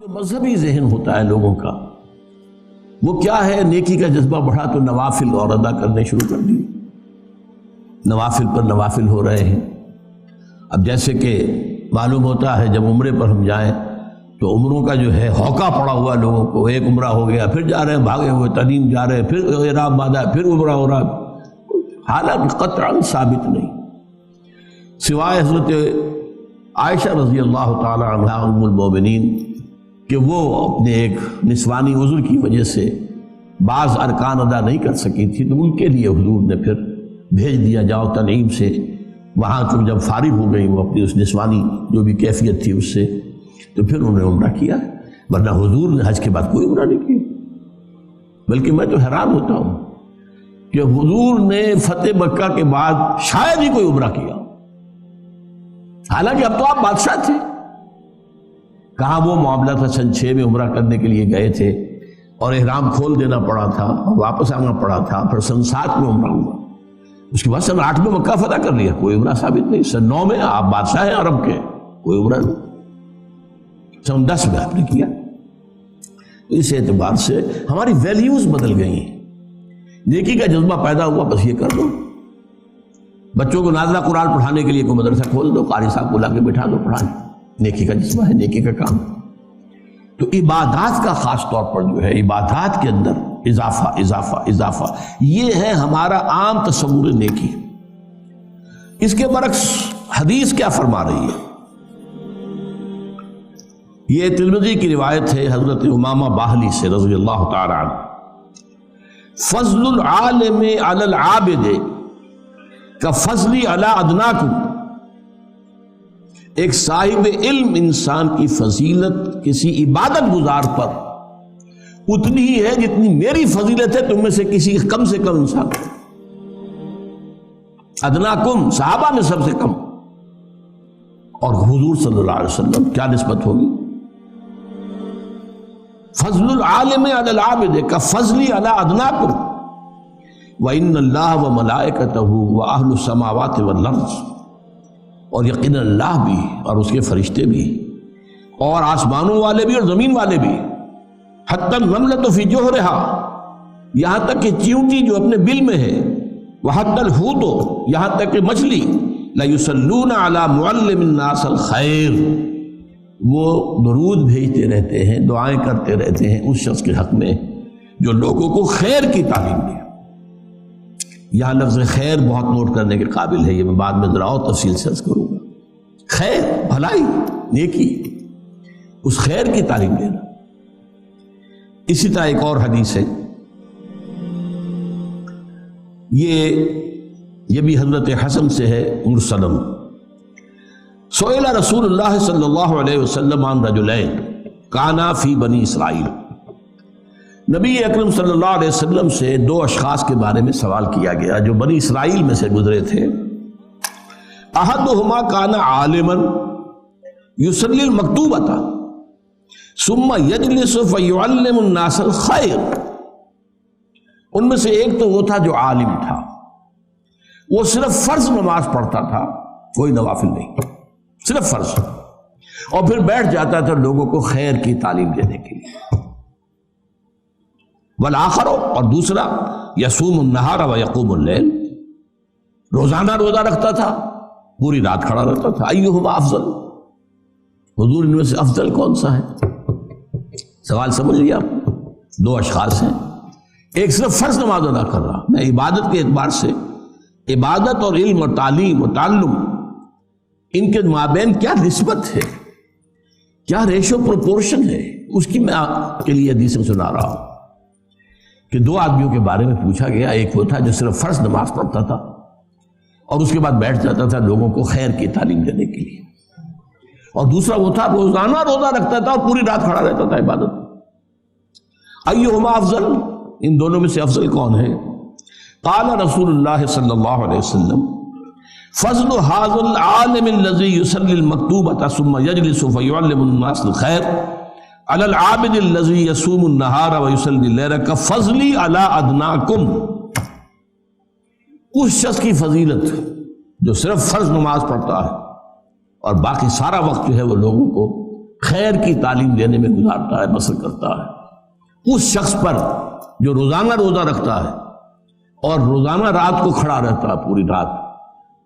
مذہبی ذہن ہوتا ہے لوگوں کا، وہ کیا ہے، نیکی کا جذبہ بڑھا تو نوافل اور ادا کرنے شروع کر دیے، نوافل پر نوافل ہو رہے ہیں۔ اب جیسے کہ معلوم ہوتا ہے جب عمرے پر ہم جائیں تو عمروں کا جو ہے ہوکا پڑا ہوا لوگوں کو، ایک عمرہ ہو گیا پھر جا رہے ہیں بھاگے ہوئے، تنعیم جا رہے ہیں پھر احرام باندھا پھر عمرہ ہو رہا، حالانکہ قطعاً ثابت نہیں، سوائے حضرت عائشہ رضی اللہ تعالی عنہا ام المومنین کہ وہ اپنے ایک نسوانی عذر کی وجہ سے بعض ارکان ادا نہیں کر سکی تھی، تو ان کے لیے حضور نے پھر بھیج دیا جاؤ تنعیم سے، وہاں تو جب فارغ ہو گئی وہ اپنی اس نسوانی جو بھی کیفیت تھی اس سے، تو پھر انہوں نے عمرہ کیا، ورنہ حضور نے حج کے بعد کوئی عمرہ نہیں کیا۔ بلکہ میں تو حیران ہوتا ہوں کہ حضور نے فتح مکہ کے بعد شاید ہی کوئی عمرہ کیا، حالانکہ اب تو آپ بادشاہ تھے۔ کہاں وہ معاملہ تھا سن 6 میں عمرہ کرنے کے لیے گئے تھے اور احرام کھول دینا پڑا تھا اور واپس آنا پڑا تھا، پھر سن 7 میں عمرہ ہوا، اس کے بعد سن 8 میں مکہ فتح کر لیا، کوئی عمرہ ثابت نہیں۔ سن 9 میں آپ بادشاہ ہیں عرب کے، کوئی عمرہ نہیں۔ سن 10 میں آپ نے کیا۔ اس اعتبار سے ہماری ویلیوز بدل گئی ہیں، نیکی کا جذبہ پیدا ہوا بس یہ کر دو، بچوں کو نازلہ قرآن پڑھانے کے لیے کوئی مدرسہ کھول دو، قاری صاحب کو لا کے بٹھا دو پڑھانے، نیکی کا جذبہ ہے، نیکی کا کام۔ تو عبادات کا خاص طور پر جو ہے عبادات کے اندر اضافہ اضافہ اضافہ، یہ ہے ہمارا عام تصور نیکی۔ اس کے برعکس حدیث کیا فرما رہی ہے؟ یہ ترمذی کی روایت ہے حضرت امامہ باہلی سے رضی اللہ تعالی عنہ، فضل العالم علی العابد کفضلی علی ادناکم، ایک صاحب علم انسان کی فضیلت کسی عبادت گزار پر اتنی ہی ہے جتنی میری فضیلت ہے تم میں سے کسی کم انسان، ادناکم صحابہ میں سب سے کم، اور حضور صلی اللہ علیہ وسلم کیا نسبت ہوگی؟ فضل العالم علی العابد کفضلی علی ادناکم وَإِنَّ اللَّهَ وَمَلَائِكَتَهُ وَأَهْلُ السَّمَاوَاتِ وَالْأَرْضِ، اور یقینا اللہ بھی اور اس کے فرشتے بھی اور آسمانوں والے بھی اور زمین والے بھی، حتی النملۃ فی جوہرہا، یہاں تک کہ چیونٹی جو اپنے بل میں ہے، وحتی الحوت، یہاں تک کہ مچھلی، لَيُصَلُّونَ عَلَى مُعَلِّمِ النَّاسِ الْخَيْرِ، وہ درود بھیجتے رہتے ہیں، دعائیں کرتے رہتے ہیں اس شخص کے حق میں جو لوگوں کو خیر کی تعلیم دے۔ یہاں لفظ خیر بہت نوٹ کرنے کے قابل ہے، یہ میں بعد میں ذرا اور تفصیل سے عرض کروں گا۔ خیر، بھلائی، نیکی، اس خیر کی تعلیم دینا۔ اسی طرح ایک اور حدیث ہے، یہ بھی حضرت حسن سے ہے مرسلم، سئل رسول اللہ صلی اللہ علیہ وسلم عن رجلین کانا فی بنی اسرائیل، نبی اکرم صلی اللہ علیہ وسلم سے 2 اشخاص کے بارے میں سوال کیا گیا جو بنی اسرائیل میں سے گزرے تھے۔ احدہما کان عالما یصلی المکتوبۃ ثم یجلس فیعلم الناس الخیر، ان میں سے ایک تو وہ تھا جو عالم تھا، وہ صرف فرض نماز پڑھتا تھا، کوئی نوافل نہیں، صرف فرض، اور پھر بیٹھ جاتا تھا لوگوں کو خیر کی تعلیم دینے کے لیے۔ والآخر، اور دوسرا، یصوم النہار ویقوم اللیل، روزانہ روزہ رکھتا تھا، پوری رات کھڑا رہتا تھا۔ ایہما افضل، حضور ان میں سے افضل کون سا ہے؟ سوال سمجھ لیا آپ؟ 2 اشخاص ہیں، ایک صرف فرض نماز ادا کر رہا، میں عبادت کے اعتبار سے عبادت اور علم اور تعلیم اور تعلم، ان کے مابین کیا نسبت ہے، کیا ریشو پروپورشن ہے، اس کی میں آپ کے لیے حدیث سنا رہا ہوں کہ 2 آدمیوں کے بارے میں پوچھا گیا، ایک وہ تھا جو صرف فرض نماز پڑھتا تھا اور اس کے بعد بیٹھ جاتا تھا لوگوں کو خیر کی تعلیم دینے کے لیے، اور دوسرا وہ تھا روزانہ روزہ رکھتا تھا اور پوری رات کھڑا رہتا تھا عبادت۔ ایہما افضل، ان دونوں میں سے افضل کون ہے؟ قال رسول اللہ صلی اللہ علیہ وسلم فضل هذا العالم الذي يصلي المكتوبة ثم يجلس فيعلم الناس الخير على العابد الذي يصوم النهار ويصلي الليل كفضلي على ادناكم، اس شخص کی فضیلت جو صرف فرض نماز پڑھتا ہے اور باقی سارا وقت جو ہے وہ لوگوں کو خیر کی تعلیم دینے میں گزارتا ہے، بسر کرتا ہے، اس شخص پر جو روزانہ روزہ رکھتا ہے اور روزانہ رات کو کھڑا رہتا ہے پوری رات،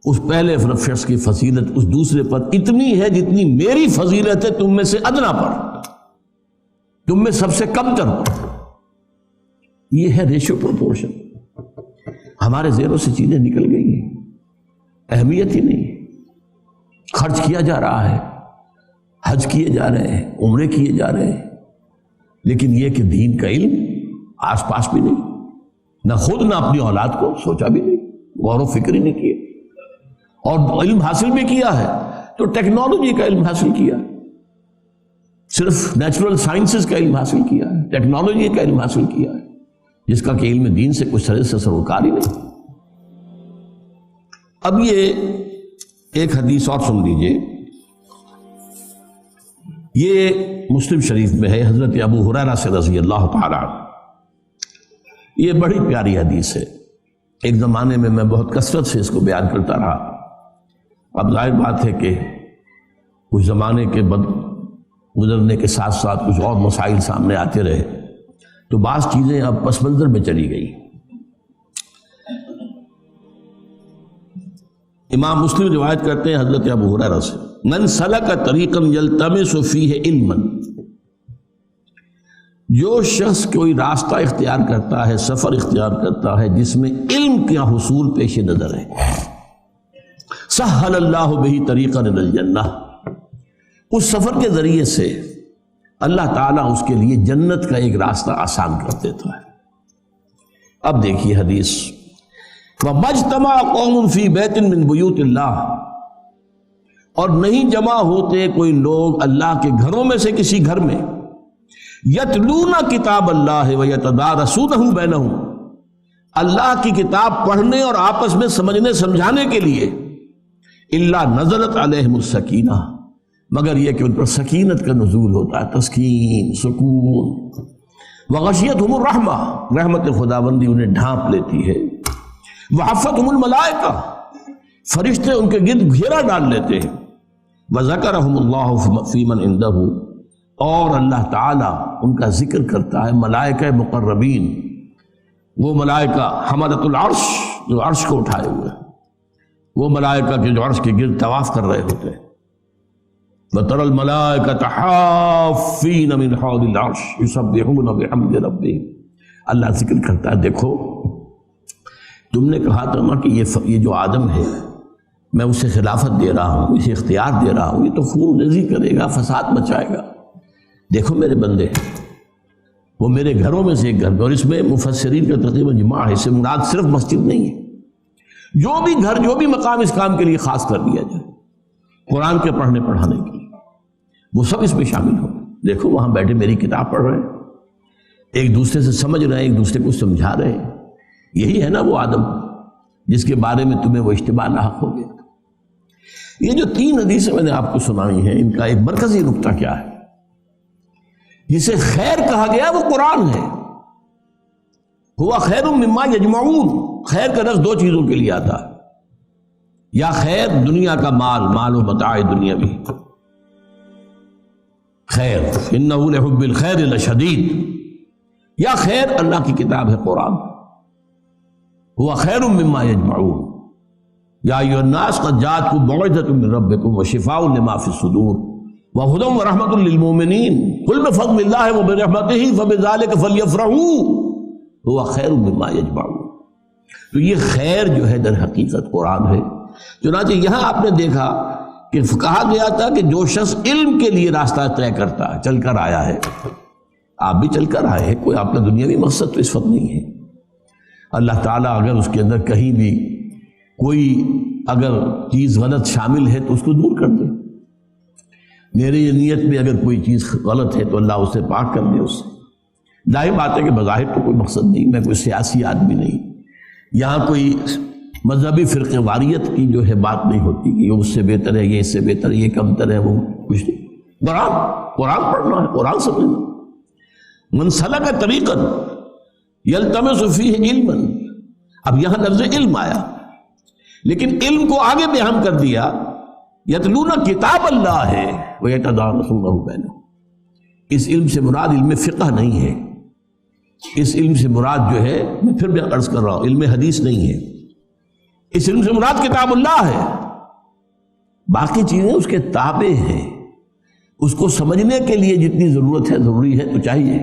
اس پہلے شخص کی فضیلت اس دوسرے پر اتنی ہے جتنی میری فضیلت ہے تم میں سے ادنا پر، تم میں سب سے کم تر پر۔ یہ ہے ریشو پروپورشن۔ ہمارے ذہنوں سے چیزیں نکل گئی ہیں، اہمیت ہی نہیں، خرچ کیا جا رہا ہے، حج کیے جا رہے ہیں، عمرے کیے جا رہے ہیں، لیکن یہ کہ دین کا علم آس پاس بھی نہیں، نہ خود نہ اپنی اولاد کو سوچا بھی نہیں، غور و فکر ہی نہیں کیے، اور علم حاصل بھی کیا ہے تو ٹیکنالوجی کا علم حاصل کیا، صرف نیچرل سائنسز کا علم حاصل کیا ہے، ٹیکنالوجی کا علم حاصل کیا ہے، جس کا کہ علم دین سے کچھ طرح سے سروکار ہی نہیں۔ اب یہ ایک حدیث اور سن لیجئے، یہ مسلم شریف میں ہے، حضرت ابو ہریرہ سے رضی اللہ تعالی عنہ۔ یہ بڑی پیاری حدیث ہے، ایک زمانے میں میں بہت کثرت سے اس کو بیان کرتا رہا، اب ظاہر بات ہے کہ کچھ زمانے کے گزرنے کے ساتھ ساتھ کچھ اور مسائل سامنے آتے رہے تو بعض چیزیں اب پس منظر میں چلی گئی۔ امام مسلم روایت کرتے ہیں حضرت ابو ہریرہ سے، من سلک طریقا یلتمس فیہ علما، جو شخص کوئی راستہ اختیار کرتا ہے، سفر اختیار کرتا ہے جس میں علم کا حصول پیش نظر ہے، سہل اللہ بہ طریقا الی الجنہ، اس سفر کے ذریعے سے اللہ تعالیٰ اس کے لیے جنت کا ایک راستہ آسان کر دیتا ہے۔ اب دیکھیے حدیث، وَمَجْتَمَعَ قَوْمٌ فِي بَيْتٍ مِّن بُيُوتِ اللَّهِ، اور نہیں جمع ہوتے کوئی لوگ اللہ کے گھروں میں سے کسی گھر میں، یتلون کتاب اللہ ویتدارسونہ بینہم، اللہ کی کتاب پڑھنے اور آپس میں سمجھنے سمجھانے کے لیے، الا نزلت علیہم السکینہ، مگر یہ کہ ان پر سکینت کا نزول ہوتا ہے، تسکین، سکون، وغشیتہم الرحمہ، رحمت خداوندی انہیں ڈھانپ لیتی ہے، وحفتہم الملائکہ، فرشتے ان کے گرد گھیرا ڈال لیتے ہیں، وذکرہم اللہ فی من عندہ، اور اللہ تعالیٰ ان کا ذکر کرتا ہے ملائکہ مقربین، وہ ملائکہ حملۃ العرش جو عرش کو اٹھائے ہوئے، وہ ملائکہ کے جو عرش کے گرد طواف کر رہے ہوتے ہیں، وَتَرَى الْمَلَائِكَةَ حَافِّينَ مِنْ حَوْلِ الْعَرْشِ يُسَبِّحُونَ بِحَمْدِ رَبِّهِمْ، اللہ ذکر کرتا ہے، دیکھو تم نے کہا تھا نا کہ یہ جو آدم ہے میں اسے خلافت دے رہا ہوں، اسے اختیار دے رہا ہوں، یہ تو خون ریزی کرے گا، فساد مچائے گا، دیکھو میرے بندے وہ میرے گھروں میں سے ایک گھر، اور اس میں مفسرین کا تقریباً جماع ہے، اس سے مراد صرف مسجد نہیں ہے، جو بھی گھر، جو بھی مقام اس کام کے لیے خاص کر دیا جائے، قرآن کے پڑھنے پڑھانے کے لیے، وہ سب اس میں شامل ہو۔ دیکھو وہاں بیٹھے میری کتاب پڑھ رہے ہیں، ایک دوسرے سے سمجھ رہے ہیں، ایک دوسرے کو سمجھا رہے ہیں، یہی ہے نا وہ آدم جس کے بارے میں تمہیں وہ اشتباہ لاحق ہو گیا۔ یہ جو 3 حدیثیں میں نے آپ کو سنائی ہیں، ان کا ایک مرکزی نقطہ کیا ہے؟ جسے خیر کہا گیا وہ قرآن ہے، ہوا خیر مما یجمعون، خیر کا لفظ 2 چیزوں کے لیے آتا ہے، یا خیر دنیا کا مال، مال و متاع دنیاوی، خیر انہ لحب الخیر لشدید، یا خیر اللہ کی کتاب ہے قرآن، ہوا خیر مما یجمعون، یا ایھا الناس قد جاءتکم موعظۃ من ربکم وشفاء لما فی الصدور وہدی ورحمۃ للمؤمنین قل بفضل اللہ وبرحمتہ فبذلک فلیفرحوا ہوا خیر مما یجمعون۔ تو یہ خیر جو ہے در حقیقت قرآن ہے۔ چنانچہ یہاں آپ نے دیکھا کہ کہا گیا تھا کہ جو شخص علم کے لیے راستہ طے کرتا ہے، چل کر آیا ہے، آپ بھی چل کر آئے ہیں، کوئی آپ کا دنیاوی مقصد تو اس وقت نہیں ہے، اللہ تعالیٰ اگر اس کے اندر کہیں بھی کوئی اگر چیز غلط شامل ہے تو اس کو دور کر دے، میری نیت میں اگر کوئی چیز غلط ہے تو اللہ اسے پاک کر دے اس سے۔ ظاہر بات ہے کہ بظاہر تو کوئی مقصد نہیں، میں کوئی سیاسی آدمی نہیں، یہاں کوئی مذہبی فرقہ واریت کی جو ہے بات نہیں ہوتی کہ یہ اس سے بہتر ہے، یہ اس سے بہتر ہے، یہ کمتر ہے، وہ کچھ نہیں، قرآن پڑھنا ہے، قرآن سمجھنا۔ من سلک طریقا یلتمس فیہ علما، اب یہاں لفظ علم آیا، لیکن علم کو آگے بیان کر دیا یتلون کتاب اللہ ہے ویتدارسونہ بینہم، اس علم سے مراد علم فقہ نہیں ہے، اس علم سے مراد جو ہے، میں پھر بھی عرض کر رہا ہوں، علم حدیث نہیں ہے، اس علم سے مراد کتاب اللہ ہے، باقی چیزیں اس کے تابع ہیں، اس کو سمجھنے کے لیے جتنی ضرورت ہے ضروری ہے تو چاہیے۔